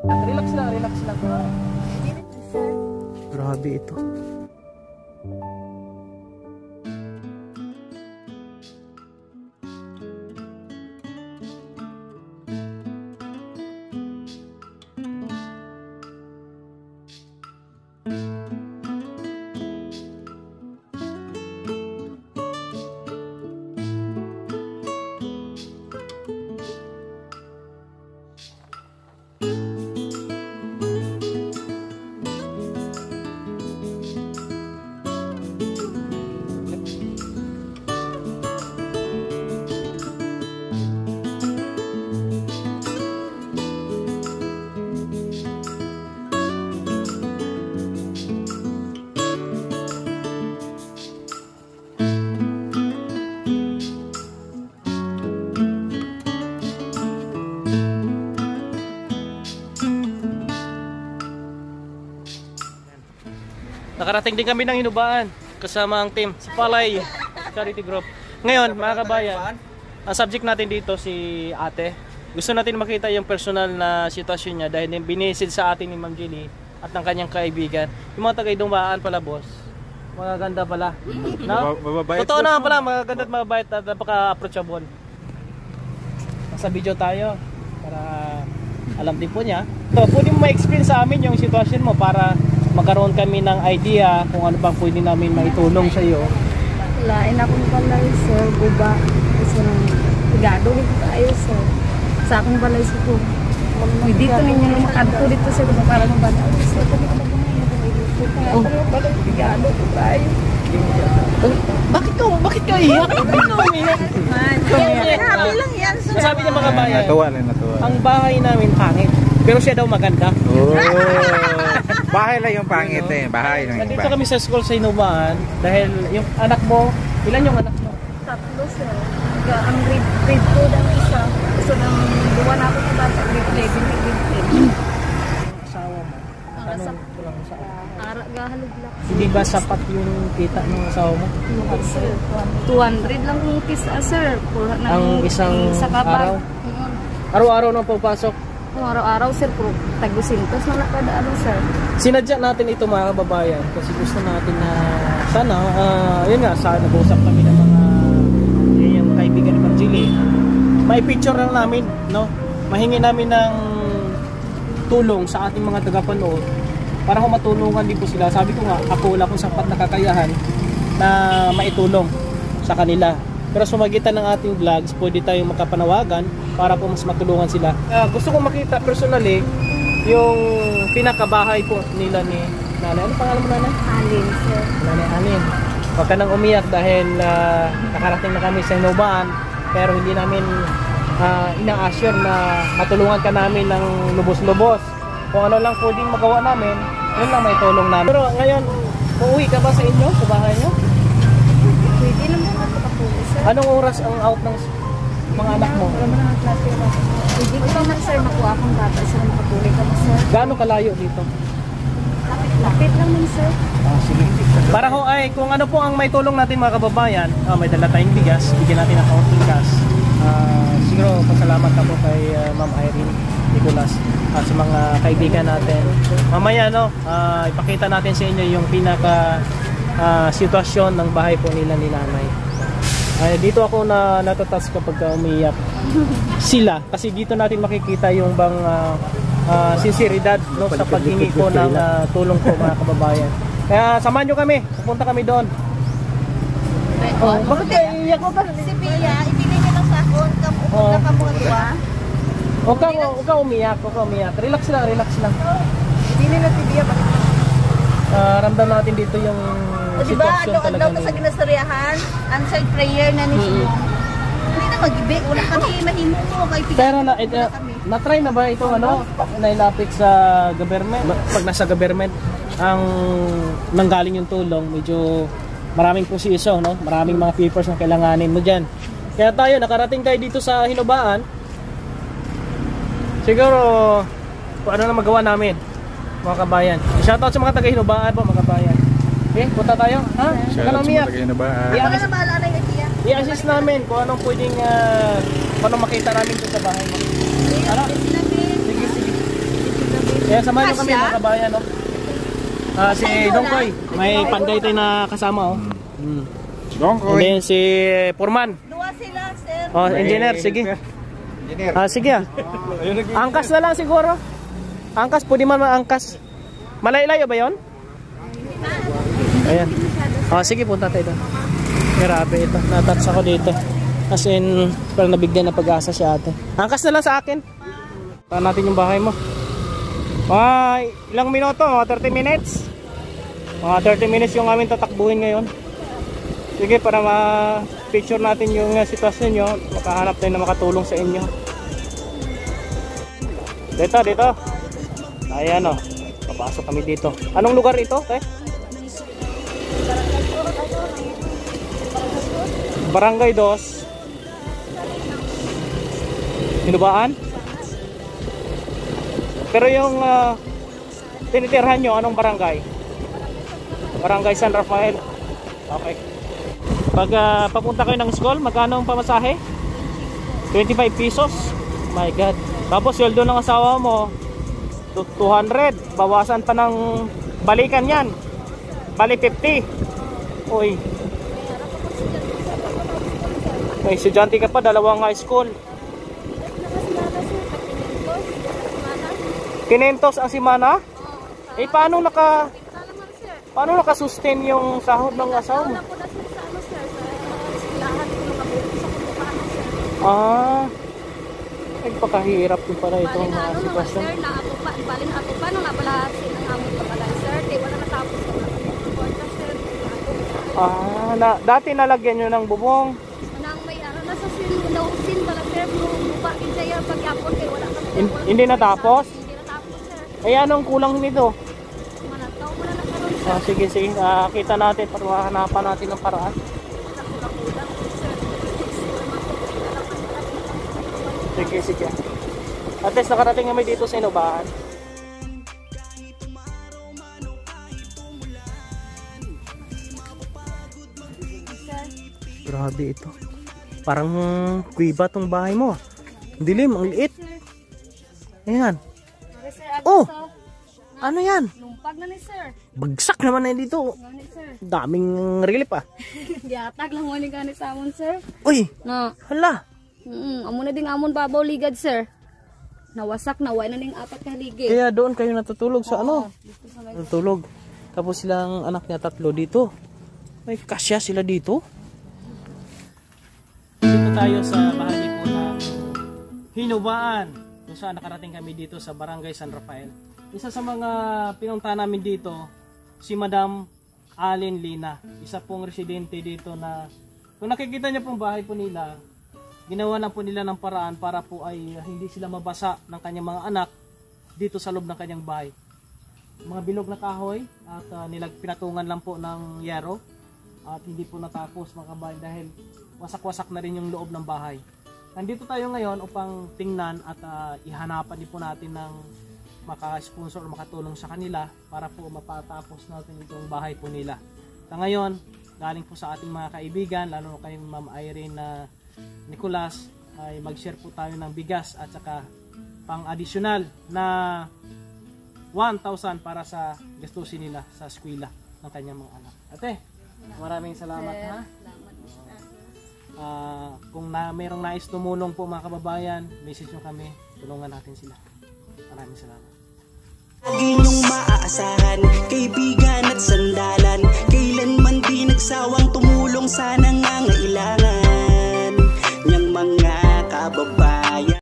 Relax lang, relax lang. Grabe ito. Nakarating din kami ng Hinubaan kasama ang team sa Palay Charity Group. Ngayon, mga kabayan, ang subject natin dito si Ate. Gusto natin makita yung personal na sitwasyon niya dahil binisid sa atin ni Ma'am Jenny at ng kanyang kaibigan. Yung mga taga-Hinubaan pala, boss. Mga ganda pala. No? Totoo naman pala, mga ganda at mababait at napaka-approachable. Nasa video tayo para alam din po niya. So, pwede mo ma-experience sa amin yung sitwasyon mo para magkaroon kami ng idea kung ano pang pwede namin maitulong sa iyo. Lain ako pala sir, buba. Kasi nang tigado dito tayo sir. Sa akong balay sa ko. Dito ninyo lumakadto dito sir, para mabanaw sir. Oh, tigado ko tayo. Bakit ka iyak? Ano umiyak? Happy lang yan sir. Sabi niya mga bayan, natuwa lang, natuwa. ang bahay namin pangit, pero siya daw maganda. Oh. Bahay lang yung pangit eh. Bahay lang yung Nandito pangit. kami sa school sa Hinubaan dahil yung anak mo, ilan yung anak mo? Tatlo sir. Ang grade 2 daw isa. So nang buwan ako sa bata, grade 11, grade 10. Asawa mo? Tanong ko lang sa Ara gahalog lang. hindi ba sapat yung kita ng asawa mo? Sir, 200 lang yung kisa sir. Ang isang sa araw? Araw-araw nang pagpasok? Araw-araw sir, pero tag-200 na kada ano sir. Sinadya natin ito mga kababayan kasi gusto natin na sana, yun nga, sana nag-usap kami ng mga yung kaibigan ni Ma'am Jilly. May picture lang namin, no? Mahingi namin ng tulong sa ating mga tagapanood para kung matulungan din po sila. Sabi ko nga, ako wala kong sapat na kakayahan na maitulong sa kanila. Pero sa magitan ng ating vlogs, pwede tayong makapanawagan para po mas matulungan sila. Gusto kong makita personally yung pinakabahay po nila ni Nanay. Ano pangalan mo, Nanay? Alin sir. Nanay Alin. Huwag ka nang umiyak dahil nakarating na kami sa Hinubaan pero hindi namin ina-assure na matulungan ka namin ng lubos-lubos. Kung ano lang pwedeng magawa namin, yun lang may tulong namin. Pero ngayon, uuwi ka ba sa inyo, sa bahay nyo? Pwede naman ako kapulo sir. Anong oras ang out ng mga anak mo? Wala mo na klase ba? Pwede ko lang sir, makuha akong bata sir, makatuloy ka mo sir. Gaano kalayo dito? Lapit lang din sir. Sige. Para ho ay kung ano po ang may tulong natin mga kababayan, may dala tayong bigas, bigyan natin ng kaunting gas. Siguro pasalamat na po kay Ma'am Irene Nicolas at sa mga kaibigan natin. Mamaya ipakita natin sa inyo yung pinaka sitwasyon ng bahay po nila ni Nanay. Dito ako natatas kapag umiiyak sila kasi dito natin makikita yung bang sinseridad no, sa paghingi ko ng tulong po mga kababayan. Kaya samahan nyo kami, pupunta kami doon. Bakit kayo iiyak mo ba? Si Pia, ibigay niya lang sa akin, kapupunta ka mo diba? Huwag ka umiyak, relax lang. Ibigay na si Pia ba? Ramdam natin dito yung diba, sitwasyon talaga adlaw ka sa ginasaryahan, answered prayer na ni Sino. Hindi na mag-ibig, wala kami mahimo mo kay Pia. Pero na-try na ba ito nailapit sa government? Pag nasa government ang nanggaling yung tulong, medyo maraming proseso, no? Maraming mga papers na kailanganin mo dyan. Kaya tayo, nakarating tayo dito sa Hinubaan. Siguro, ano na magawa namin, mga kabayan. Shoutout sa mga taga-Hinubaan po, mga kabayan. Okay, punta tayo. Ha? Shoutout sa mga taga-Hinubaan. I-assist namin kung anong pwedeng, kung anong makita namin dito sa bahay mo. Ano? Sige. Kaya samahan nyo kami mga kabayan, no? Si Dongkoy, may panday tayo na kasama, oh. And Dongkoy. then si Foreman. Dua sila, sir. Oh, engineer, sige. Engineer. Sige ah. Angkas na lang siguro. Angkas, pwede man maangkas. Malay-layo ba yon? Ayan. Sige, punta tayo doon. Grabe ito. Natats ako dito. As in, parang nabigyan ng pag-asa si ate. Angkas na lang sa akin. Para natin yung bahay mo. Ilang minuto? Mga 30 minutes? Mga 30 minutes yung aming tatakbuhin ngayon. Sige, para ma-picture natin yung sitwasyon nyo. Makahanap tayo na makatulong sa inyo. Dito. Ayan o. Papasok kami dito. Anong lugar ito, te? Barangay 2. Hinubaan? Pero yung tinitirhan nyo, anong barangay? Barangay San Rafael. Okay. Pag papunta kayo ng school, magkano ang pamasahe? 25 pesos. My God. Tapos sweldo ng asawa mo 200. Bawasan pa ng balikan yan. Bali 50. Uy. May estudyante ka pa, dalawang high school. 500 ang simana? Paano naka-sustain yung sahod ng asawa mo? Nagpakahirap din pala itong sitwasyon. Dati nalagyan nyo ng bubong. Hindi natapos? Anong kulang nito? Sige. Kita natin para mahanapan natin ng paraan. Sige. At least nakarating kami dito sa Hinubaan. Grabe ito. Parang kuiba tong bahay mo. Dilim, ang liit. Ayan. Oh! Ano yan? Lumpag na ni sir. Bagsak naman na dito. Daming relief ah. Giatag lang mo ni gani sa amon sir. Uy! Na. Hala! Amo na ding amon babaw ligad sir. Nawasak na way na ning apat ka ligid. Kaya doon kayo natutulog sa ano? Dito sa may Natutulog. Tapos silang anak niya 3 dito. May kasya sila dito. Dito tayo sa bahagi po ng Hinubaan. Kung saan nakarating kami dito sa Barangay San Rafael. Isa sa mga pinuntahan namin dito, si Madam Allen Lina. Isa pong residente dito na, kung nakikita niyo pong bahay po nila, ginawa na po nila ng paraan para po ay hindi sila mabasa ng kanyang mga anak dito sa loob ng kanyang bahay. Mga bilog na kahoy at pinatungan lang po ng yero at hindi po natapos mga kabayan dahil wasak-wasak na rin yung loob ng bahay. Nandito tayo ngayon upang tingnan at ihanapan din po natin ng maka-sponsor o makatulong sa kanila para po mapatapos natin itong bahay po nila. Sa ngayon, galing po sa ating mga kaibigan, lalo kay Ma'am Irene Nicolas, ay mag-share po tayo ng bigas at saka pang-additional na 1,000 para sa gastusin nila sa eskwela ng kanyang mga anak. Ate, maraming salamat ha. Kung mayroong nais tumulong po mga kababayan, message nyo kami, tulungan natin sila. Maraming salamat. Lagi niyong maaasahan